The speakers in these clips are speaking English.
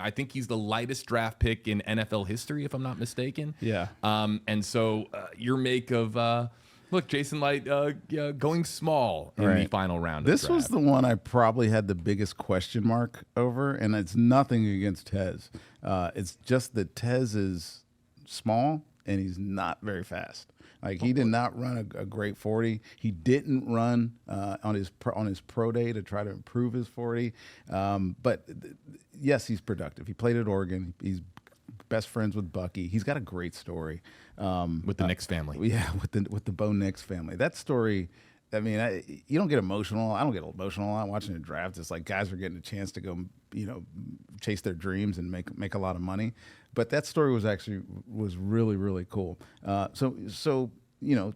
I think he's the lightest draft pick in NFL history, if I'm not mistaken. Yeah. And so your make of look, Jason Light going small in the final round. This was the one I probably had the biggest question mark over, and it's nothing against Tez. It's just that Tez is small and he's not very fast. Like, he did not run a great 40. He didn't run on his pro day to try to improve his 40. But yes, he's productive. He played at Oregon. He's best friends with Bucky. He's got a great story with the Nix family. Yeah, with the Bo Nix family. That story. I mean, you don't get emotional. I don't get emotional. I'm watching the draft. It's like guys are getting a chance to go, chase their dreams and make a lot of money. But that story was really, really cool. So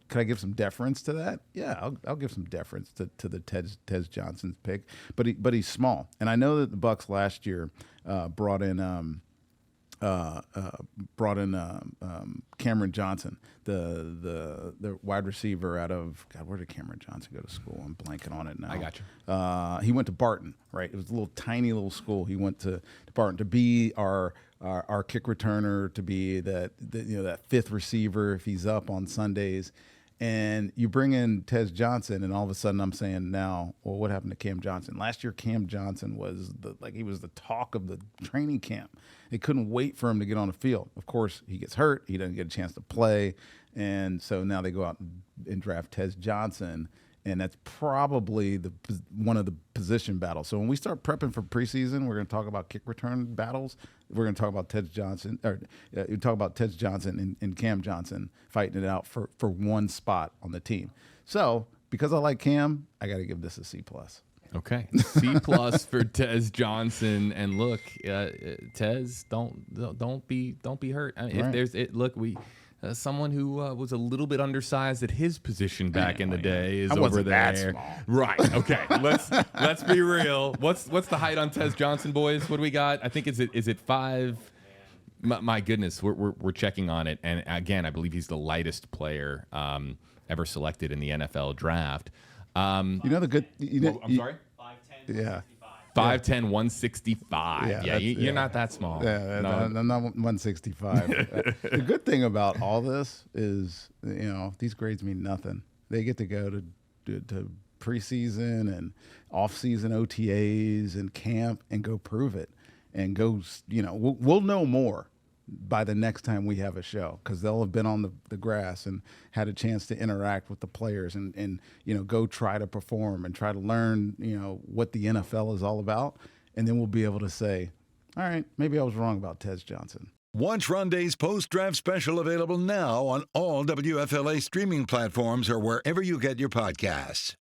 could I give some deference to that? Yeah, I'll give some deference to the Tez Johnson pick. But he's small, and I know that the Bucs last year brought in Cameron Johnson, the wide receiver out of where did Cameron Johnson go to school? I'm blanking on it now. I got you. He went to Barton, right? It was a little tiny little school. He went to Barton to be our kick returner, to be that fifth receiver if he's up on Sundays. And you bring in Tez Johnson, and all of a sudden I'm saying now, well, what happened to Cam Johnson? Last year, Cam Johnson was he was the talk of the training camp. They couldn't wait for him to get on the field. Of course, he gets hurt. He doesn't get a chance to play. And so now they go out and draft Tez Johnson, and that's probably one of the position battles. So when we start prepping for preseason, we're going to talk about kick return battles. We're going to talk about Tez Johnson, and Cam Johnson fighting it out for one spot on the team. So because I like Cam, I got to give this a C+. Okay, C+ for Tez Johnson. And look, Tez, don't be hurt. I mean, right. If there's someone who was a little bit undersized at his position back in the day is over there. That small. Right. Okay. Let's be real. What's the height on Tez Johnson, boys? What do we got? I think is it 5? My goodness, we're checking on it, and again, I believe he's the lightest player ever selected in the NFL draft. I'm sorry. 5'10". Yeah. 5'10", 165. Yeah, you're not that small. Yeah, no. I'm not 165. The good thing about all this is, these grades mean nothing. They get to go to preseason and off-season OTAs and camp and go prove it, and go. We'll know more by the next time we have a show, because they'll have been on the grass and had a chance to interact with the players and go try to perform and try to learn what the NFL is all about, and then we'll be able to say, all right, maybe I was wrong about Tez Johnson. Watch Rondé's post-draft special, available now on all WFLA streaming platforms or wherever you get your podcasts.